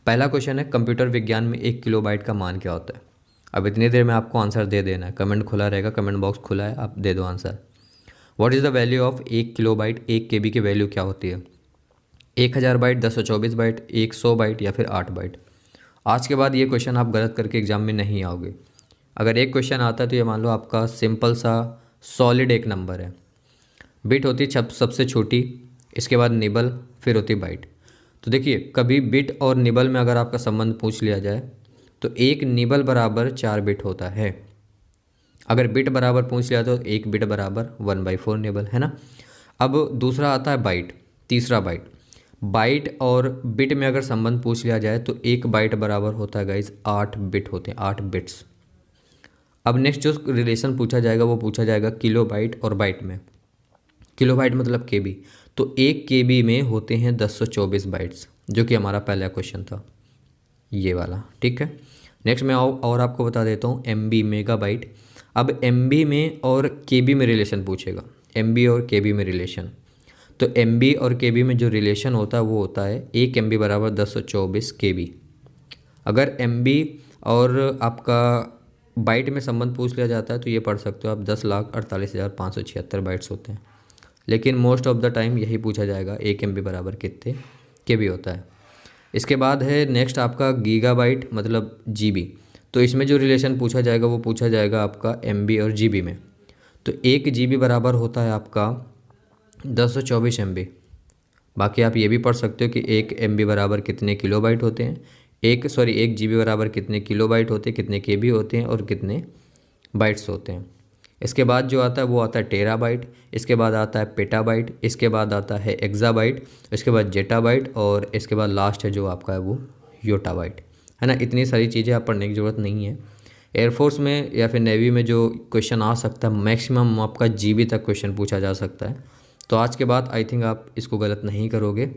पहला क्वेश्चन है कंप्यूटर विज्ञान में 1 किलोबाइट का मान क्या होता है। अब इतनी देर में आपको आंसर दे देना है, कमेंट खुला रहेगा, कमेंट बॉक्स खुला है, आप दे दो answer. What is the value of 1 kilobyte, 1 KB की वैल्यू क्या होती है? 1000 बाइट, 1024 बाइट, 100 बाइट या फिर 8 बाइट। आज के बाद ये क्वेश्चन आप गलत करके एग्जाम में नहीं आओगे। अगर एक क्वेश्चन आता है तो ये मान लो आपका सिंपल सा सॉलिड एक नंबर है। बिट होती सबसे छोटी, इसके बाद निबल, फिर होती बाइट। तो देखिए कभी बिट और निबल में अगर आपका संबंध पूछ लिया जाए तो 1 निबल बराबर 4 बिट होता है। अगर बिट बराबर पूछ लिया तो 1 बिट बराबर 1/4 निबल, है ना। अब दूसरा आता है बाइट, तीसरा बाइट। बाइट और बिट में अगर संबंध पूछ लिया जाए तो 1 बाइट बराबर होता है गाइज 8 बिट होते हैं, 8 बिट्स। अब नेक्स्ट जो रिलेशन पूछा जाएगा वो पूछा जाएगा किलोबाइट और बाइट में। किलोबाइट मतलब केबी, तो 1 KB में होते हैं 1024 बाइट्स, जो कि हमारा पहला क्वेश्चन था ये वाला, ठीक है। नेक्स्ट मैं और आपको बता देता हूँ MB, मेगाबाइट। अब MB में और KB में रिलेशन पूछेगा, MB और KB में रिलेशन। तो MB और KB में जो रिलेशन होता है वो होता है 1 MB बराबर 1024 KB। अगर MB और आपका बाइट में संबंध पूछ लिया जाता है तो ये पढ़ सकते हो आप 10,48,576 बाइट्स होते हैं। लेकिन मोस्ट ऑफ द टाइम यही पूछा जाएगा 1 MB बराबर कितने KB होता है। इसके बाद है नेक्स्ट आपका गीगाबाइट मतलब GB। तो इसमें जो रिलेशन पूछा जाएगा वो पूछा जाएगा आपका MB और GB में। तो 1 GB बराबर होता है आपका 1024 MB। बाकी आप ये भी पढ़ सकते हो कि 1 MB बराबर कितने किलोबाइट होते हैं, 1 GB बराबर कितने किलोबाइट होते हैं, कितने KB होते हैं और कितने बाइट्स होते हैं। इसके बाद जो आता है वो आता है टेराबाइट, इसके बाद आता है पेटाबाइट, इसके बाद आता है एक्साबाइट, इसके बाद जेटाबाइट और इसके बाद लास्ट है जो आपका है वो योटाबाइट, है ना। इतनी सारी चीज़ें आप पढ़ने की ज़रूरत नहीं है। एयरफोर्स में या फिर नेवी में जो क्वेश्चन आ सकता है मैक्सिमम आपका GB तक क्वेश्चन पूछा जा सकता है। तो आज के बाद आई थिंक आप इसको गलत नहीं करोगे,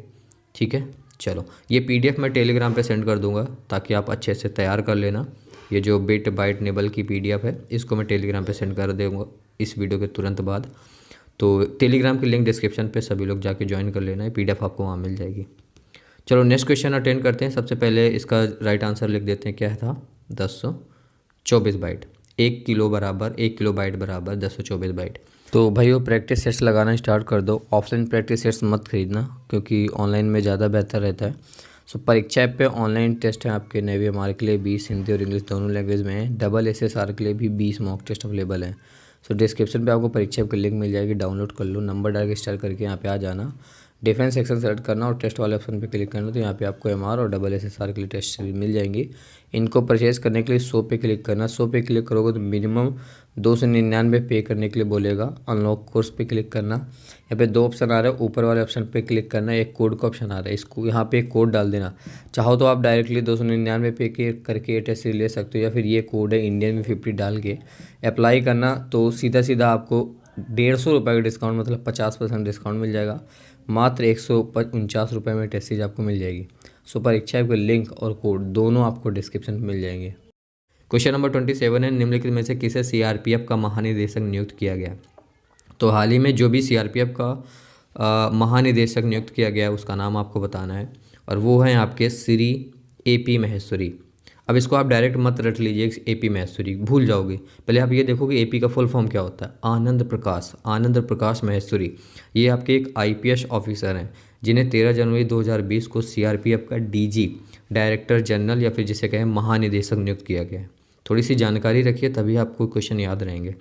ठीक है। चलो ये PDF मैं टेलीग्राम पे सेंड कर दूंगा ताकि आप अच्छे से तैयार कर लेना। ये जो बिट बाइट निबल की PDF है इसको मैं टेलीग्राम पे सेंड कर दूँगा इस वीडियो के तुरंत बाद। तो टेलीग्राम की लिंक डिस्क्रिप्शन पे सभी लोग जाके ज्वाइन कर लेना है, PDF आपको वहाँ मिल जाएगी। चलो नेक्स्ट क्वेश्चन अटेंड करते हैं। सबसे पहले इसका राइट आंसर लिख देते हैं, क्या था 1024 बाइट। 1 किलोबाइट बराबर 1024 बाइट। तो भाई वो प्रैक्टिस सेट्स लगाना स्टार्ट कर दो। ऑफलाइन प्रैक्टिस सेट्स मत खरीदना क्योंकि ऑनलाइन में ज़्यादा बेहतर रहता है। सो परीक्षा ऐप पे ऑनलाइन टेस्ट हैं आपके नेवी हमारे के लिए 20 हिंदी और इंग्लिश दोनों लैंग्वेज में है। डबल SSR के लिए भी 20 मॉक टेस्ट अवेलेबल हैं। सो डिस्क्रिप्शन पे आपको परीक्षा ऐप की लिंक मिल जाएगी, डाउनलोड कर लो, नंबर डाल के स्टार्ट करके यहाँ पे आ जाना, डिफेंस सेक्शन सेलेक्ट करना और टेस्ट वाले ऑप्शन पे क्लिक करना। तो यहाँ पे आपको MR और डबल SSR के लिए टेस्ट मिल जाएंगी। इनको परचेज़ करने के लिए 100 पे क्लिक करना। 100 पे क्लिक करोगे तो मिनिमम 299 पे करने के लिए बोलेगा। अनलॉक कोर्स पे क्लिक करना। यहाँ पे 2 ऑप्शन आ रहे हैं, ऊपर वाले ऑप्शन पे क्लिक करना, एक कोड का ऑप्शन आ रहा है, इसको यहाँ पे एक कोड डाल देना। चाहो तो आप डायरेक्टली 299 पे करके ये टेस्ट ले सकते हो या फिर ये कोड है इंडियन में 50 डाल के अप्लाई करना। तो सीधा सीधा आपको 150 रुपये का डिस्काउंट मतलब 50% डिस्काउंट मिल जाएगा। मात्र 149 रुपये में टेस्ट सीरीज आपको मिल जाएगी। सो परीक्षा के लिंक और कोड दोनों आपको डिस्क्रिप्शन में मिल जाएंगे। क्वेश्चन नंबर 27 है, निम्नलिखित में से किसे CRPF का महानिदेशक नियुक्त किया गया? तो हाल ही में जो भी CRPF का महानिदेशक नियुक्त किया गया उसका नाम आपको बताना है और वो है आपके श्री AP महेश्वरी। अब इसको आप डायरेक्ट मत रट लीजिए AP महेश्वरी, भूल जाओगे। पहले आप ये देखो कि AP का फुल फॉर्म क्या होता है। आनंद प्रकाश महेश्वरी। ये आपके एक IPS ऑफिसर हैं जिन्हें 13 जनवरी 2020 को CRPF का DG डायरेक्टर जनरल या फिर जिसे कहें महानिदेशक नियुक्त किया गया है। थोड़ी सी जानकारी रखिए तभी आपको क्वेश्चन याद रहेंगे,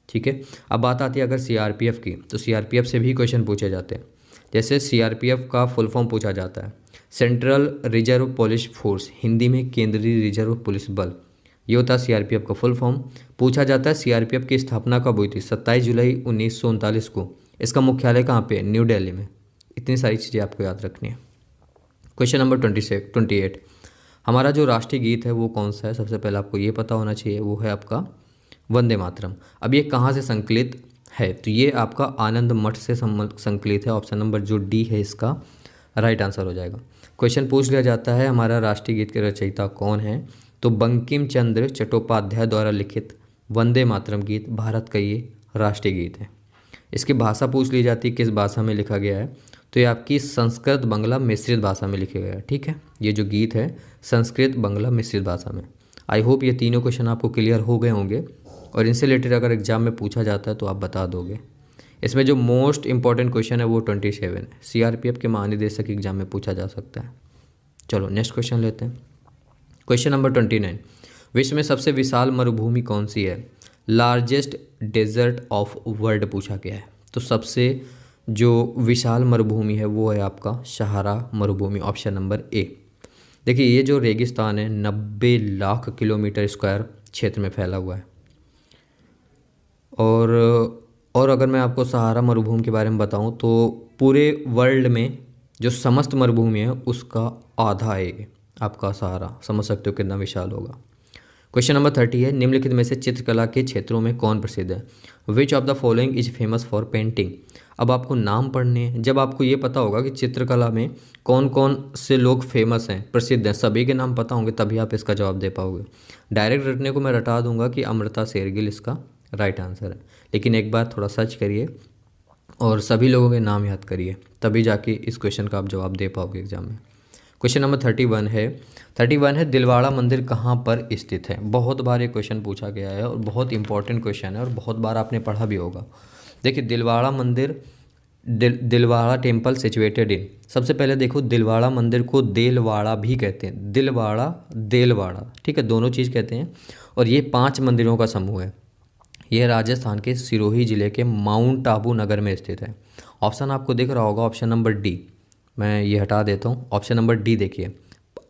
ठीक है। अब बात आती है अगर CRPF की, तो CRPF से भी क्वेश्चन पूछे जाते हैं। जैसे CRPF का फुल फॉर्म पूछा जाता है central reserve police force, Hindi में केंद्रीय रिजर्व पुलिस बल। ये होता है CRPF का फुल फॉर्म। पूछा जाता है CRPF की स्थापना कब हुई थी? 27 जुलाई 1939 को। इसका मुख्यालय कहाँ पे? न्यू दिल्ली में। इतनी सारी चीज़ें आपको याद रखनी है। क्वेश्चन नंबर 28, हमारा जो राष्ट्रीय गीत है वो कौन सा है? सबसे पहले आपको ये पता होना चाहिए, वो है आपका वंदे मातरम। अब ये कहाँ से संकलित है? तो ये आपका आनंद मठ से संकलित है। ऑप्शन नंबर जो D है इसका राइट आंसर हो जाएगा। क्वेश्चन पूछ लिया जाता है हमारा राष्ट्रीय गीत के रचयिता कौन है? तो बंकिम चंद्र चट्टोपाध्याय द्वारा लिखित वंदे मातरम गीत भारत का ये राष्ट्रीय गीत है। इसकी भाषा पूछ ली जाती है, किस भाषा में लिखा गया है? तो ये आपकी संस्कृत बांग्ला मिश्रित भाषा में लिखे गए हैं, ठीक है। ये जो गीत है संस्कृत बांग्ला मिश्रित भाषा में। आई होप ये तीनों क्वेश्चन आपको क्लियर हो गए होंगे और इनसे रिलेटेड अगर एग्जाम में पूछा जाता है तो आप बता दोगे। इसमें जो मोस्ट इंपॉर्टेंट क्वेश्चन है वो 27 है, सीआरपीएफ के महानिदेशक एग्जाम में पूछा जा सकता है। चलो नेक्स्ट क्वेश्चन लेते हैं। क्वेश्चन नंबर 29, विश्व में सबसे विशाल मरुभूमि कौन सी है? लार्जेस्ट डेजर्ट ऑफ वर्ल्ड पूछा गया है। तो सबसे जो विशाल मरुभूमि है वो है आपका सहारा मरुभूमि, ऑप्शन नंबर ए। देखिए ये जो रेगिस्तान है 90 लाख किलोमीटर स्क्वायर क्षेत्र में फैला हुआ है। और अगर मैं आपको सहारा मरुभूमि के बारे में बताऊं तो पूरे वर्ल्ड में जो समस्त मरुभूमि है उसका आधा है ये आपका सहारा। समझ सकते हो कितना विशाल होगा। क्वेश्चन नंबर 30 है, निम्नलिखित में से चित्रकला के क्षेत्रों में कौन प्रसिद्ध है? Which of the following is famous for painting. अब आपको नाम पढ़ने हैं। जब आपको ये पता होगा कि चित्रकला में कौन कौन से लोग फेमस हैं, प्रसिद्ध हैं, सभी के नाम पता होंगे तभी आप इसका जवाब दे पाओगे। डायरेक्ट रटने को मैं रटा दूंगा कि अमृता शेरगिल इसका राइट आंसर है, लेकिन एक बार थोड़ा सर्च करिए और सभी लोगों के नाम याद करिए, तभी जाके इस क्वेश्चन का आप जवाब दे पाओगे एग्जाम में। क्वेश्चन नंबर 31 है दिलवाड़ा मंदिर कहाँ पर स्थित है? बहुत बार ये क्वेश्चन पूछा गया है और बहुत इंपॉर्टेंट क्वेश्चन है और बहुत बार आपने पढ़ा भी होगा। देखिए दिलवाड़ा मंदिर, दिलवाड़ा टेम्पल सिचुएटेड इन, सबसे पहले देखो दिलवाड़ा मंदिर को देलवाड़ा भी कहते हैं, दिलवाड़ा देलवाड़ा, ठीक है, दोनों चीज़ कहते हैं। और ये 5 मंदिरों का समूह है। यह राजस्थान के सिरोही जिले के माउंट आबू नगर में स्थित है। ऑप्शन आपको दिख रहा होगा, ऑप्शन नंबर डी, मैं ये हटा देता हूँ, ऑप्शन नंबर डी देखिए,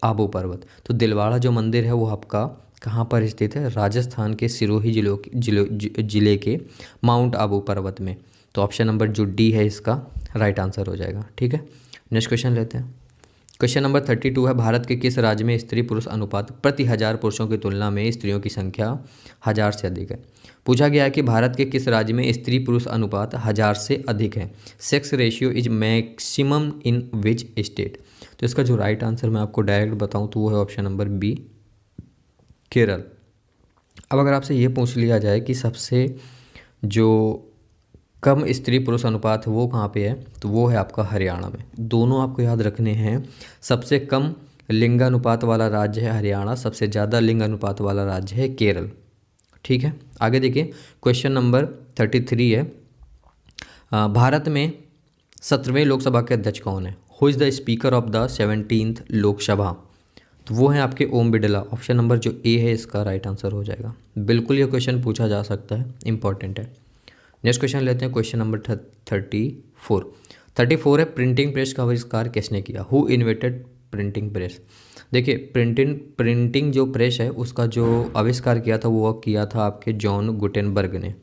आबू पर्वत। तो दिलवाड़ा जो मंदिर है वो आपका कहाँ पर स्थित है? राजस्थान के सिरोही जिले के माउंट आबू पर्वत में। तो ऑप्शन नंबर जो डी है इसका राइट आंसर हो जाएगा, ठीक है। नेक्स्ट क्वेश्चन लेते हैं। क्वेश्चन नंबर 32 है, भारत के किस राज्य में स्त्री पुरुष अनुपात प्रति 1000 पुरुषों की तुलना में स्त्रियों की संख्या 1000 से अधिक है? पूछा गया है कि भारत के किस राज्य में स्त्री पुरुष अनुपात 1000 से अधिक है? Sex ratio is maximum in which state? तो इसका जो राइट आंसर मैं आपको डायरेक्ट बताऊं तो वो है ऑप्शन नंबर बी, केरल। अब अगर आपसे ये पूछ लिया जाए कि सबसे जो कम स्त्री पुरुष अनुपात है वो कहाँ पे है, तो वो है आपका हरियाणा में। दोनों आपको याद रखने हैं। सबसे कम लिंगानुपात वाला राज्य है हरियाणा, सबसे ज़्यादा लिंगानुपात वाला राज्य है केरल, ठीक है। आगे देखिए क्वेश्चन नंबर 33 है, भारत में 17वें लोकसभा के अध्यक्ष कौन है? Who is the speaker of the 17th Lok Sabha? तो वो है आपके ओम बिरला। ऑप्शन नंबर जो ए है इसका राइट आंसर हो जाएगा। बिल्कुल ये क्वेश्चन पूछा जा सकता है, इंपॉर्टेंट है। नेक्स्ट क्वेश्चन लेते हैं, क्वेश्चन नंबर 34 है, प्रिंटिंग प्रेस का आविष्कार किसने किया? Who invented printing press? देखिए प्रिंटिंग जो प्रेस है उसका जो आविष्कार किया था वो किया था आपके जॉन गुटेनबर्ग ने।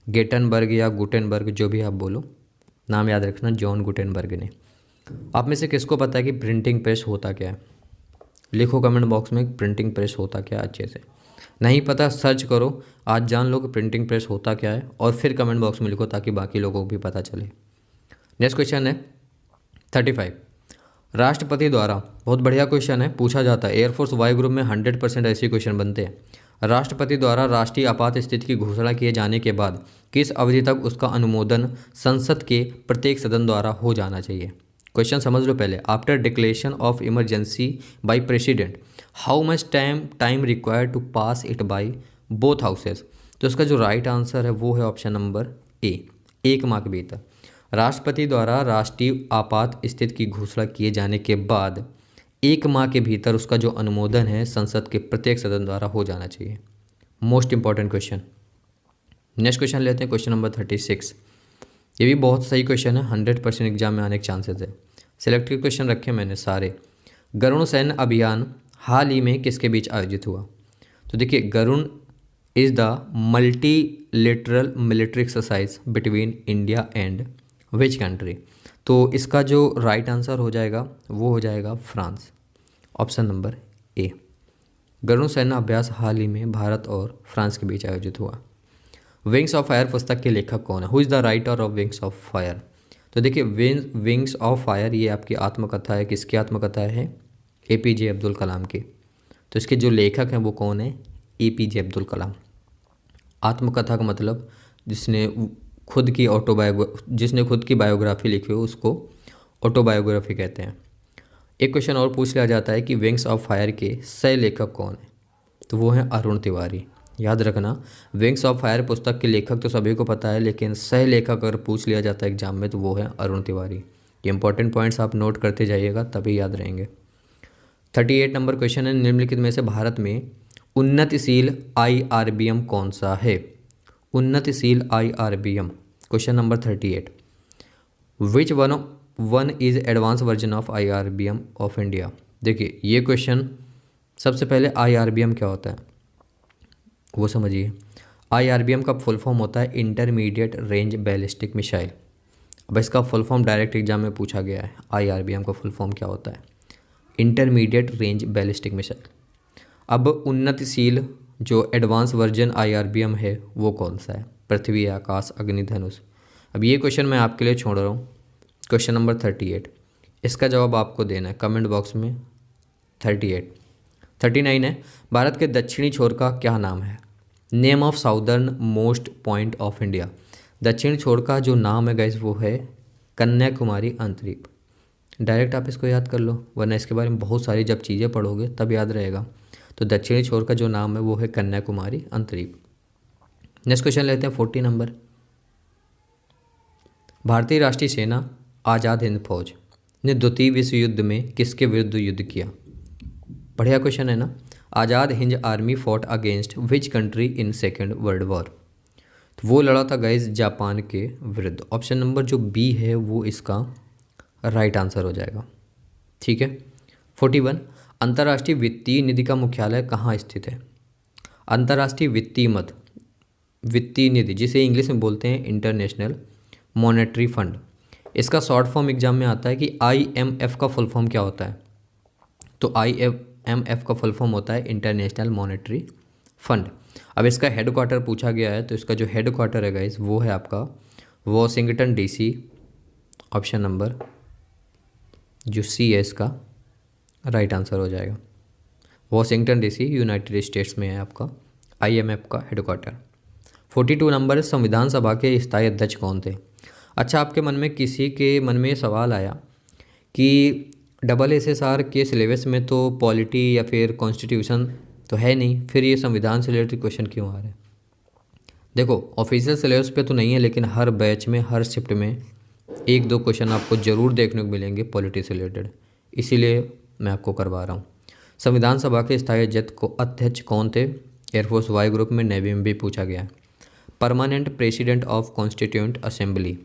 गेटनबर्ग या गुटेनबर्ग जो भी आप बोलो, नाम याद रखना, जॉन गुटेनबर्ग ने। आप में से किसको पता है कि प्रिंटिंग प्रेस होता क्या है? लिखो कमेंट बॉक्स में प्रिंटिंग प्रेस होता क्या है अच्छे से। नहीं पता सर्च करो, आज जान लो कि प्रिंटिंग प्रेस होता क्या है और फिर कमेंट बॉक्स में लिखो ताकि बाकी लोगों को भी पता चले। नेक्स्ट क्वेश्चन है 35, राष्ट्रपति द्वारा, बहुत बढ़िया क्वेश्चन है, पूछा जाता है एयरफोर्स वायु ग्रुप में 100% ऐसे क्वेश्चन बनते हैं। राष्ट्रपति द्वारा राष्ट्रीय आपात स्थिति की घोषणा किए जाने के बाद किस अवधि तक उसका अनुमोदन संसद के प्रत्येक सदन द्वारा हो जाना चाहिए? क्वेश्चन समझ लो पहले। After declaration of emergency by president how much time required to pass it by both houses? तो इसका जो राइट आंसर है वो है ऑप्शन नंबर ए, 1 माह के भीतर। राष्ट्रपति द्वारा राष्ट्रीय आपात स्थिति की घोषणा किए जाने के बाद 1 माह के भीतर उसका जो अनुमोदन है संसद के प्रत्येक सदन द्वारा हो जाना चाहिए। Most important question. Next question लेते हैं, क्वेश्चन नंबर 36। ये भी बहुत सही क्वेश्चन है, 100% एग्जाम में आने के चांसेस है। सिलेक्टेड क्वेश्चन रखे मैंने सारे। गरुण सैन्य अभियान हाल ही में किसके बीच आयोजित हुआ? तो देखिए Garuda is the multilateral military exercise between India and which country? तो इसका जो राइट आंसर हो जाएगा वो हो जाएगा France, option number A. Garuda सैन्य अभ्यास हाल ही में भारत और फ्रांस के बीच आयोजित हुआ। विंग्स ऑफ फायर पुस्तक के लेखक कौन है? Who is the writer of wings of fire? तो देखिए विंग्स ऑफ फायर ये आपकी आत्मकथा है। किसकी आत्मकथा है? APJ अब्दुल कलाम की। तो इसके जो लेखक हैं वो कौन है? APJ अब्दुल कलाम। आत्मकथा का मतलब जिसने खुद की बायोग्राफी लिखी हो उसको ऑटोबायोग्राफी कहते हैं। एक क्वेश्चन और पूछ लिया जाता है कि विंग्स ऑफ फायर के सह लेखक कौन है, तो वो हैं अरुण तिवारी। याद रखना, विंग्स ऑफ फायर पुस्तक के लेखक तो सभी को पता है, लेकिन सह लेखक अगर पूछ लिया जाता है एग्जाम में तो वो है अरुण तिवारी। ये इंपॉर्टेंट पॉइंट्स आप नोट करते जाइएगा तभी याद रहेंगे। 38 नंबर क्वेश्चन है, निम्नलिखित में से भारत में उन्नतिशील IRBM कौन सा है? उन्नतिशील IRBM, question number 38। Which one is advance version of IRBM of India? देखिए ये क्वेश्चन, सबसे पहले IRBM क्या होता है वो समझिए। IRBM का फुल फॉर्म होता है इंटरमीडिएट रेंज बैलिस्टिक मिसाइल। अब इसका फुल फॉर्म डायरेक्ट एग्जाम में पूछा गया है, IRBM का फुल फॉर्म क्या होता है? Intermediate range ballistic missile. अब उन्नतिशील जो एडवांस वर्जन IRBM है वो कौन सा है? पृथ्वी, आकाश, अग्निधनुष। अब ये क्वेश्चन मैं आपके लिए छोड़ रहा हूँ, क्वेश्चन नंबर 38। इसका जवाब आपको देना है कमेंट बॉक्स में। 38। 39 है, भारत के दक्षिणी छोर का क्या नाम है? Name of southern most point of India. दक्षिण छोर का जो नाम है गाइस वो है कन्याकुमारी अंतरीप। डायरेक्ट आप इसको याद कर लो, वरना इसके बारे में बहुत सारी जब चीज़ें पढ़ोगे तब याद रहेगा। तो दक्षिणी छोर का जो नाम है वो है कन्याकुमारी अंतरीप। नेक्स्ट क्वेश्चन लेते हैं 40 नंबर। भारतीय राष्ट्रीय सेना आज़ाद हिंद फौज ने द्वितीय विश्व युद्ध में किसके विरुद्ध युद्ध किया? बढ़िया क्वेश्चन है ना। Azad Hind army fought against which country in second world war? तो वो लड़ा था गाइस जापान के विरुद्ध। ऑप्शन नंबर जो बी है वो इसका राइट आंसर हो जाएगा। ठीक है। 41, अंतर्राष्ट्रीय वित्तीय निधि का मुख्यालय कहाँ स्थित है? अंतर्राष्ट्रीय वित्तीय निधि, जिसे इंग्लिश में बोलते हैं इंटरनेशनल मॉनेटरी फंड, इसका शॉर्ट फॉर्म एग्जाम में आता है कि IMF का फुल फॉर्म क्या होता है? तो IMF का फुल फॉर्म होता है इंटरनेशनल मॉनेटरी फंड। अब इसका हेड क्वार्टर पूछा गया है, तो इसका जो हेड क्वार्टर है गाइस वो है आपका वॉशिंगटन DC। ऑप्शन नंबर जो सी है इसका राइट आंसर हो जाएगा। वॉशिंगटन DC यूनाइटेड स्टेट्स में है आपका IMF का हेड क्वार्टर। 42 नंबर, संविधान सभा के स्थायी अध्यक्ष कौन थे? अच्छा, आपके मन में किसी के मन में सवाल आया कि SSR के सिलेबस में तो पॉलिटी या फिर कॉन्स्टिट्यूशन तो है नहीं, फिर ये संविधान से रिलेटेड क्वेश्चन क्यों आ रहे हैं? देखो, ऑफिशियल सिलेबस पे तो नहीं है, लेकिन हर बैच में हर शिफ्ट में एक दो क्वेश्चन आपको ज़रूर देखने को मिलेंगे पॉलिटी से रिलेटेड, इसीलिए मैं आपको करवा रहा हूँ। संविधान सभा के स्थायी अध्यक्ष कौन थे? एयरफोर्स वायु ग्रुप में, नेवी में भी पूछा गया है। Permanent president of constituent assembly.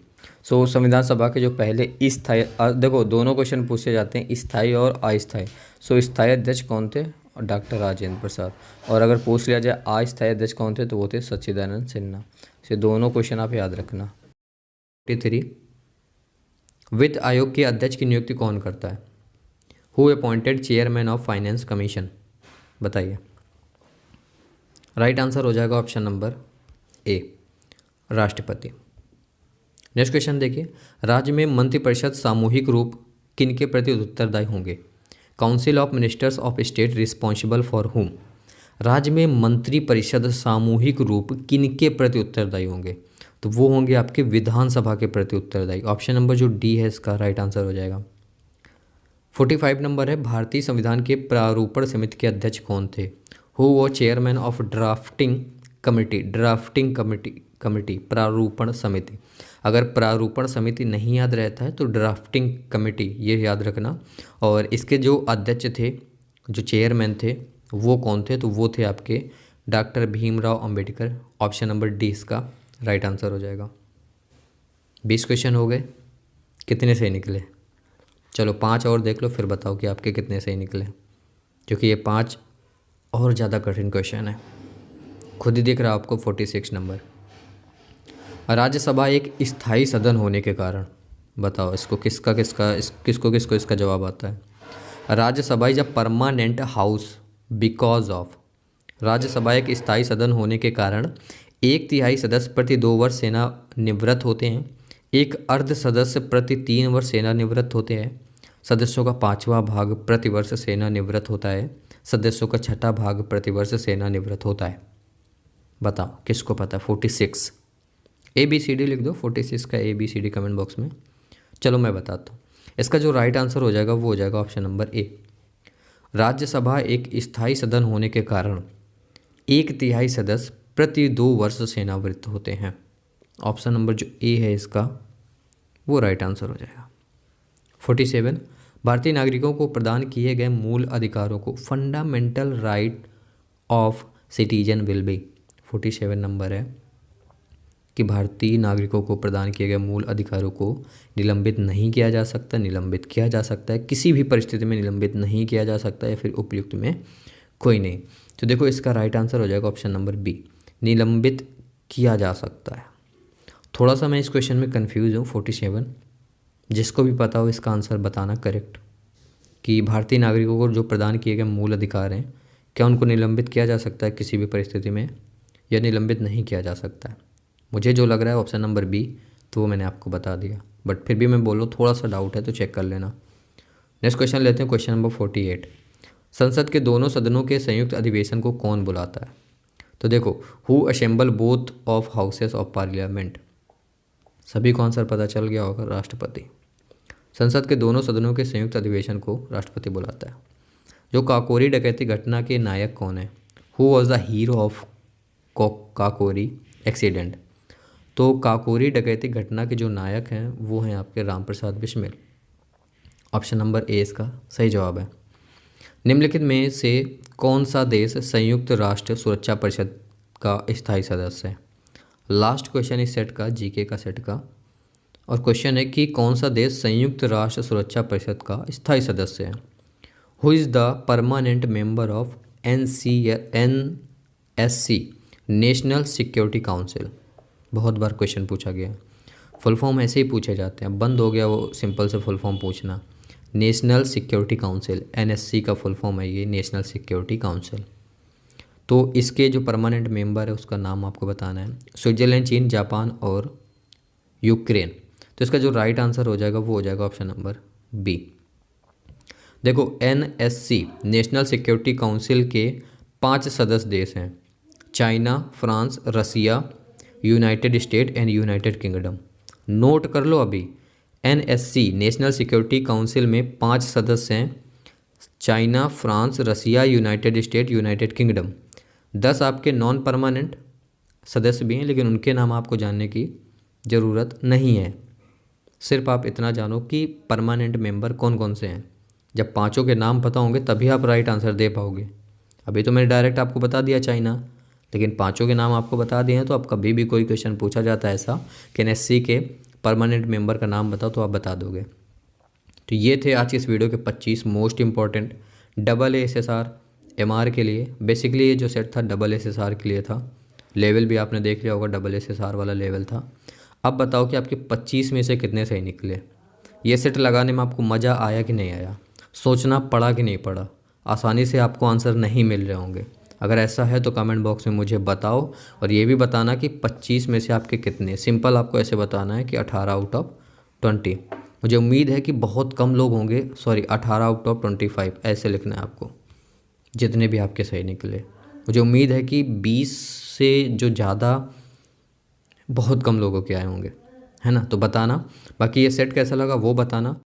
So संविधान सभा के जो पहले स्थायी, देखो दोनों क्वेश्चन पूछे जाते हैं स्थायी और अस्थायी। सो स्थायी अध्यक्ष कौन थे? डॉक्टर राजेंद्र प्रसाद। और अगर पूछ लिया जाए अस्थायी अध्यक्ष कौन थे तो वो थे सच्चिदानंद सिन्हा। से दोनों क्वेश्चन आप याद रखना। 43, वित्त आयोग के अध्यक्ष की नियुक्ति कौन करता है? Who appointed chairman of finance commission? बताइए। राइट आंसर हो जाएगा ऑप्शन नंबर ए, राष्ट्रपति। नेक्स्ट क्वेश्चन देखिए, राज्य में मंत्रिपरिषद सामूहिक रूप किनके प्रति उत्तरदायी होंगे? Council of ministers of state responsible for हुम? राज्य में मंत्रिपरिषद सामूहिक रूप किनके प्रति उत्तरदायी होंगे? तो वो होंगे आपके विधानसभा के प्रति उत्तरदायी। ऑप्शन नंबर जो डी है इसका राइट आंसर हो जाएगा। 45 नंबर है, भारतीय संविधान के प्रारूपण समिति के अध्यक्ष कौन थे? हु वो चेयरमैन ऑफ ड्राफ्टिंग कमेटी प्रारूपण समिति। अगर प्रारूपण समिति नहीं याद रहता है तो ड्राफ्टिंग कमेटी ये याद रखना। और इसके जो अध्यक्ष थे, जो चेयरमैन थे, वो कौन थे? तो वो थे आपके doctor Bhimrao Ambedkar. Option number D इसका राइट आंसर हो जाएगा। 20 क्वेश्चन हो गए, कितने सही निकले? चलो 5 और देख लो, फिर बताओ कि आपके कितने सही निकले, क्योंकि ये 5 और ज़्यादा कठिन क्वेश्चन है। खुद ही दिख रहा आपको। 46 नंबर, राज्यसभा एक स्थायी सदन होने के कारण, बताओ इसको किसको इसका जवाब आता है? Rajya Sabha is a permanent house because of. Rajya Sabha एक स्थायी सदन होने के कारण 1/3 सदस्य प्रति 2 वर्ष सेवानिवृत्त होते हैं, एक अर्ध सदस्य प्रति 3 वर्ष सेवानिवृत्त होते हैं, सदस्यों का 5वां भाग प्रति वर्ष सेवानिवृत्त होता है, सदस्यों का 6ठा भाग प्रति वर्ष सेवानिवृत्त होता है। बताओ किसको पता है? 46 ABCD लिख दो, 46 का ABCD कमेंट बॉक्स में। चलो मैं बताता हूँ। इसका जो राइट आंसर हो जाएगा वो हो जाएगा ऑप्शन नंबर ए। राज्यसभा एक स्थायी सदन होने के कारण 1/3 सदस्य प्रति 2 वर्ष सेवानिवृत्त होते हैं। ऑप्शन नंबर जो ए है इसका वो राइट आंसर हो जाएगा। 47 भारतीय नागरिकों को प्रदान किए गए मूल अधिकारों को fundamental right of citizen will be. 47 number है कि भारतीय नागरिकों को प्रदान किए गए मूल अधिकारों को निलंबित नहीं किया जा सकता, निलंबित किया जा सकता है, किसी भी परिस्थिति में निलंबित नहीं किया जा सकता या फिर उपयुक्त में कोई नहीं। तो देखो इसका राइट आंसर हो जाएगा ऑप्शन नंबर बी, निलंबित किया जा सकता है। थोड़ा सा मैं इस क्वेश्चन में कंफ्यूज हूँ। 47 जिसको भी पता हो इसका आंसर बताना करेक्ट, कि भारतीय नागरिकों को जो प्रदान किए गए मूल अधिकार हैं क्या उनको निलंबित किया जा सकता है किसी भी परिस्थिति में, या निलंबित नहीं किया जा सकता है। मुझे जो लग रहा है ऑप्शन नंबर बी, तो वो मैंने आपको बता दिया, बट फिर भी मैं बोलूँ थोड़ा सा डाउट है तो चेक कर लेना। नेक्स्ट क्वेश्चन लेते हैं, क्वेश्चन नंबर 48। संसद के दोनों सदनों के संयुक्त अधिवेशन को कौन बुलाता है? तो देखो, who assemble both of houses of parliament. सभी को आंसर पता चल गया होगा, राष्ट्रपति। संसद के दोनों सदनों के संयुक्त अधिवेशन को राष्ट्रपति बुलाता है। जो काकोरी डकैती घटना के नायक कौन है? Who was the hero of Kakori accident. तो काकोरी डकैती घटना के जो नायक हैं वो हैं आपके राम प्रसाद बिस्मिल। ऑप्शन नंबर ए इसका सही जवाब है। निम्नलिखित में से कौन सा देश संयुक्त राष्ट्र सुरक्षा परिषद का स्थायी सदस्य है? लास्ट क्वेश्चन इस सेट का, जीके का सेट का, और क्वेश्चन है कि कौन सा देश संयुक्त राष्ट्र सुरक्षा परिषद का स्थायी सदस्य है? Who is the permanent member of NSC national security council. बहुत बार क्वेश्चन पूछा गया, फुल फॉर्म ऐसे ही पूछे जाते हैं, बंद हो गया वो सिंपल से फुल फॉर्म पूछना। नेशनल सिक्योरिटी काउंसिल, NSC का फुल फॉर्म है ये, नेशनल सिक्योरिटी काउंसिल। तो इसके जो परमानेंट मेंबर है उसका नाम आपको बताना है। स्विट्जरलैंड, चीन, जापान और यूक्रेन। तो इसका जो राइट आंसर हो जाएगा वो हो जाएगा ऑप्शन नंबर बी। देखो, NSC नेशनल सिक्योरिटी काउंसिल के 5 सदस्य देश हैं, China, France, Russia, United State and United Kingdom. Note कर लो अभी, NSC नेशनल सिक्योरिटी काउंसिल में 5 सदस्य हैं, China, France, Russia, United state, United kingdom. 10 आपके नॉन परमानेंट सदस्य भी हैं, लेकिन उनके नाम आपको जानने की ज़रूरत नहीं है। सिर्फ आप इतना जानो कि परमानेंट मेंबर कौन कौन से हैं। जब 5 के नाम पता होंगे तभी आप राइट आंसर दे पाओगे। अभी तो मैंने डायरेक्ट आपको बता दिया चाइना, लेकिन 5 के नाम आपको बता दिए हैं, तो अब कभी भी कोई क्वेश्चन पूछा जाता है ऐसा कि NSC के परमानेंट मेंबर का नाम बताओ, तो आप बता दोगे। तो ये थे आज की इस वीडियो के 25 मोस्ट इंपॉर्टेंट AASSR MR के लिए। बेसिकली ये जो सेट था AASSR के लिए था। लेवल भी आपने देख लिया होगा, AASSR वाला लेवल था। अब बताओ कि आपके 25 में से कितने सही निकले। ये सेट लगाने में आपको मज़ा आया कि नहीं आया, सोचना पड़ा कि नहीं पड़ा, आसानी से आपको आंसर नहीं मिल रहे होंगे। अगर ऐसा है तो कमेंट बॉक्स में मुझे बताओ, और ये भी बताना कि 25 में से आपके कितने। सिंपल आपको ऐसे बताना है कि 18 आउट ऑफ 20। मुझे उम्मीद है कि बहुत कम लोग होंगे, 18 आउट ऑफ 25 ऐसे लिखना है आपको, जितने भी आपके सही निकले। मुझे उम्मीद है कि 20 से जो ज़्यादा बहुत कम लोगों के आए होंगे, है ना। तो बताना, बाकी ये सेट कैसा लगा वो बताना।